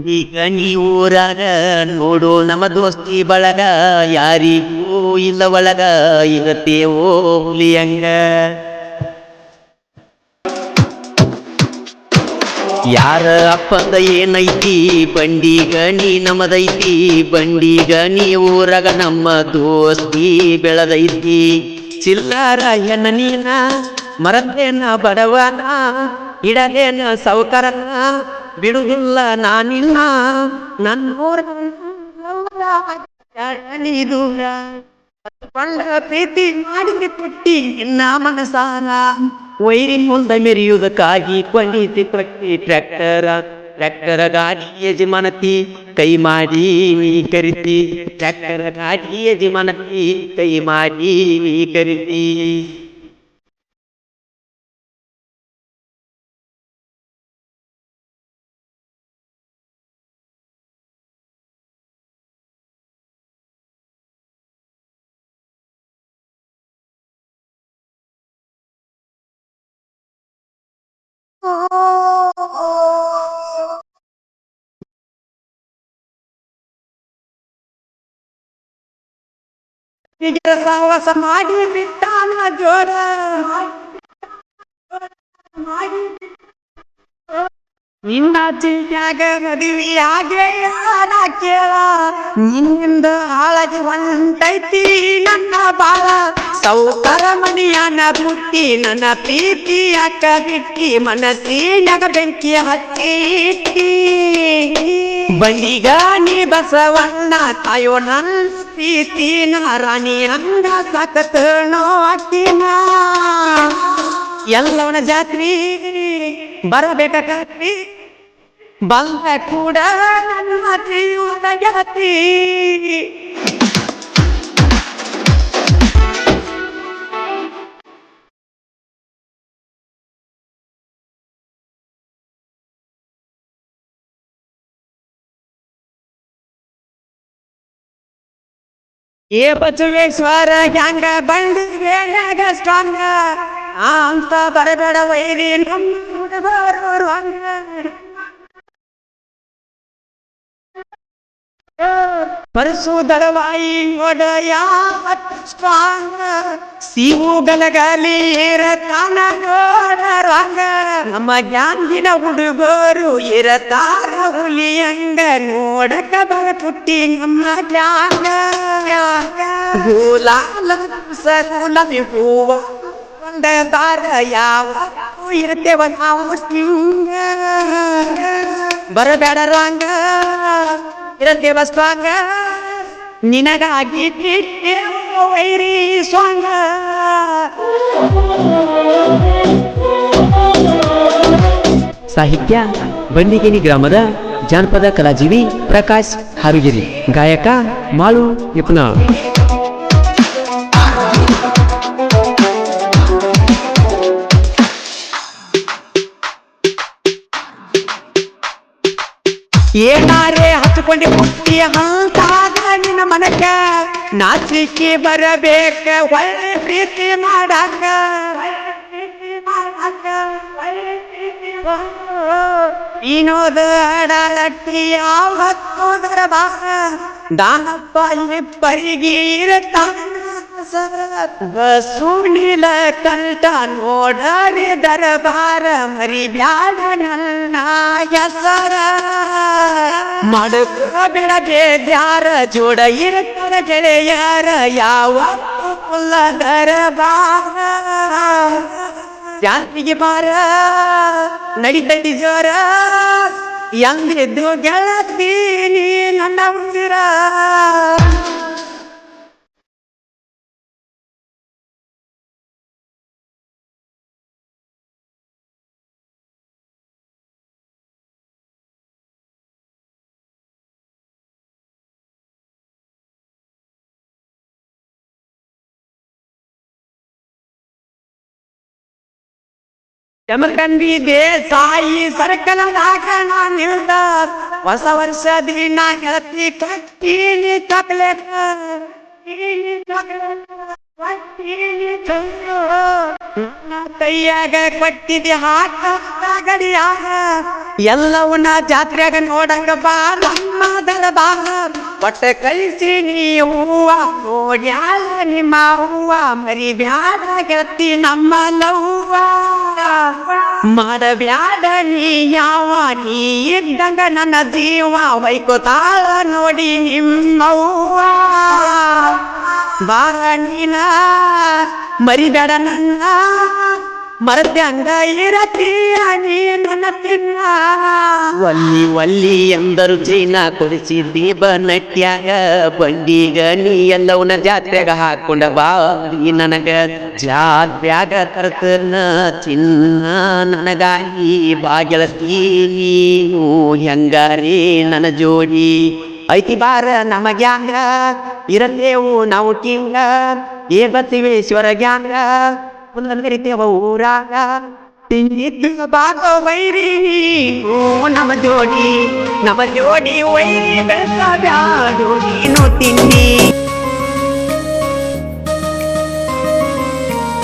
ಈಗ ನೀ ಊರಾಗ ನೋಡು ನಮ್ಮ ದೋಸ್ತಿ ಬಳಗ ಯಾರಿಗೂ ಇಲ್ಲ ಒಳಗ ಇರತ್ತೇವೋ ಹುಲಿಯಂಗ ಯಾರ ಅಪ್ಪಂದ ಏನೈತಿ ಬಂಡಿಗ ನೀ ನಮದೈತಿ ಬಂಡಿಗ ನೀ ಊರಾಗ ನಮ್ಮ ದೋಸ್ತಿ ಬೆಳದೈತಿ ಚಿಲ್ಲಾರ ಹೆಣ್ಣ ನೀನ ಮರದೇನ ಬಡವನ ಇಡದೇನ ಸೌಕರನ ಬಿಡುದಿಲ್ಲ ನಾನಿಲ್ಲ ನನ್ನೂರ ದೂರ ಕೊಂಡ ಪ್ರೀತಿ ಮಾಡಿ ಪುಟ್ಟಿ ನಿನ್ನ ಮನಸಾರ ವೈರಿ ಮುಂದ ಮೆರೆಯುವುದಕ್ಕಾಗಿ ಕೊಂಡಿತಿ ಪಟ್ಟಿ ಟ್ರ್ಯಾಕ್ಟರ ಗಾಡಿ ಯಜಮಾನತಿ ಕೈ ಮಾಡಿ ನೀ ಕರಿತಿ ಟ್ರ್ಯಾಕ್ಟರ ಗಾಡಿ ಯಜಮಾನತಿ ಕೈ ಮಾಡಿ ನೀ ಕರಿತಿ ಸಹವಾಸ ಮಾಡಿ ಬಿಟ್ಟಾನ ಜೋರ ನಿನ್ನ ಚಿಂತ್ಯಾಗ ಮದುವೆಯಾಗೆ ಕೇಳ ನಿನ್ನಿಂದ ಹಾಳಾಗಿ ಹೊಂಟೈತಿ ನನ್ನ ಬಾಳ ಸೌಕರ ಮಣಿಯನ ಬುಟ್ಟಿ ನನ್ನ ಪ್ರೀತಿ ಅಕ್ಕ ಬಿಟ್ಟಿ ಮನಸ್ಸಿನಾಗ ಬೆಂಕಿ ಹತ್ತಿ ಬಂಡಿಗ ನೀ ಬಸವಣ್ಣ ತಾಯೋ ನನ್ನ ಪ್ರೀತಿ ರಾಣಿ ಅಂಗ ಸಾಕತನೋ ಅಕ್ಕಿನ ಎಲ್ಲವನ ಜಾತ್ರಿ ಬರಬೇಕಾಗ್ತಿ ಬಂದ ಕೂಡ ನನ್ನ ಜೀವನ ಗೆಳತಿ ಏ ಬಸವೇಶ್ವರ ಹ್ಯಾಂಗ ಬಂಡಿಗ ಸ್ಟ್ರಾಂಗ ಅಂತ ಬರಬೇಡ ವೈರಿ ನಮ್ಮ ಹುಡುಗರು ಹಂಗ ಪರಸು ದಳವಾಯಿ ಒಡೆಯ ಸ್ಟ್ರಾಂಗ ಸಿವು ಗಲಗಲಿ ಇರತಾನ ನೋಡರಂಗ ನಮ್ಮ ಜ್ಞಾನಿನ ಹುಡುಗರು ಇರತಾರ ಹುಲಿಯಂಗ ನೋಡಕ ಬರ ಪುಟ್ಟಿ ನಮ್ಮ ಜ್ಞಾನ ಗುಲಾಲ ಸರುಲಮಿ ಹೂವ ದಾರ ಯಾವ ಇರ್ತೇವ ನಾವು ಸಿಂಗ ಬರಬೇಡ ರಂಗ ಇರತ್ತೇವ ಸ್ವಾಂಗ ನಿನಗಾಗಿ ವೈರಿ ಸ್ವಾಂಗ ಸಾಹಿತ್ಯ ಬಂಡಿಗೇನಿ ಗ್ರಾಮದ ಜಾನಪದ ಕಲಾಜೀವಿ ಪ್ರಕಾಶ್ ಹಾರುಗಿರಿ ಗಾಯಕ ಮಾಳು ಯಪ್ನಾಳ್ ಏನಾರೇ ಹಚ್ಕೊಂಡಿ ಹುಟ್ಟಿ ಹಂತಾದ ನಿನ್ನ ಮನಕ ನಾಚಿಕೆ ಬರಬೇಕ ಒಳ್ಳೆ ಪ್ರೀತಿ ಮಾಡಾಕ ವಿನೋದ ಅಡಲಟ್ಟಿ ಯಾವತ್ತೋದರ ಬಾಗ ದಾನಪ್ಪ ಇಬ್ಬರಿಗೀರತ ಸುಣಿಲ ಕಲ್ಟ ನೋಡರೆ ದರಬಾರ ಮರಿಬ್ಯಾಡ ನನ್ನ ಹೆಸರ ಮಡಕ ಬಿಡದೆ ದ್ಯಾರ ಜೋಡ ಇರ್ತಾರ ಗೆಳೆಯರ ಯಾವ ದರಬಾರ ಜಾತಿಗೆ ಬಾರ ನಡಿತೈತಿ ಜೋರ ಎಂದಿದ್ದು ಗೆಳತಿ ನನ್ನ ಉಂದಿರ ಜಮಖಂಡಿ ಸಾಯಿ ಸರ್ಕಲದಾಗ ನಿಲ್ದ ಹೊಸ ವರ್ಷ ದಿನ ಗೆಳತಿ ಕಟ್ಟೀನಿ ಚಾಕ್ಲೇಟ್ ಕೈಯಾಗ ಕೊಟ್ಟಿದ್ದೆ ಹಾಕ ಗಡಿಯಾಗ ಎಲ್ಲವನ್ನ ಜಾತ್ರೆಗ ನೋಡಂಗ ಬಾ ನಮ್ಮ ಬಾ ಒಟ್ಟ ಕಳಿಸಿ ಹೂವ ನೋಡ್ಯಾಳ ನಿಮ್ಮ ಹೂವ ಮರಿ ಬ್ಯಾಡ ಗೆಳತಿ ನಮ್ಮ ಲವ್ವ ಮಾಡಬ್ಯಾಡ ನೀ ಯಾವ ನೀ ಇದ್ದಂಗ ನನ್ನ ಜೀವ ವೈಕೋತಾಳ ನೋಡಿ ನಿಮ್ಮವ್ವ ಬಾರ ನೀನ ಮರಿಬೇಡ ನನ್ನ ಮರದ್ಯಾಂಗ ಇರತೀಯ ನೀ ನನ್ನ ತಿನ್ನ ಒಲ್ಲಿ ಒಲ್ಲಿ ಎಂದರು ಚೀನಾ ಕೊಡಿಸಿದ್ದಿ ಬನಟ್ಯಾಗ ಬಂಡಿಗ ನೀ ಎಲ್ಲವನ್ನ ಜಾತ್ರೆಗ ಹಾಕೊಂಡ ಬಾ ನೀ ನನಗ ಜಾತ್ರ್ಯಾಗ ಕರ್ತನ ಚಿನ್ನ ನನಗಾಗಿ ಬಾಗೆಳತಿ ಹೆಂಗಾರಿ ನನ್ನ ಜೋಡಿ ಐತಿ ಬಾರ ನಮಗ್ಯಾಂಗ ಇರತ್ತೇವು ನಾವು ಕಿಂಗ ಬರ್ತೀವಿ ಶಿವರ ಗ್ಯಾಂಗ ಮೆರಿತೇವ ಊರಾಗ ತಿಂದಿದ್ದು ಬಾಗೋ ವೈರಿ ನಮ್ಮ ಜೋಡಿ ವೈರಿ ಬೆಳೆಸ ಬ್ಯಾಡು ನೀನು ತಿನ್ನಿ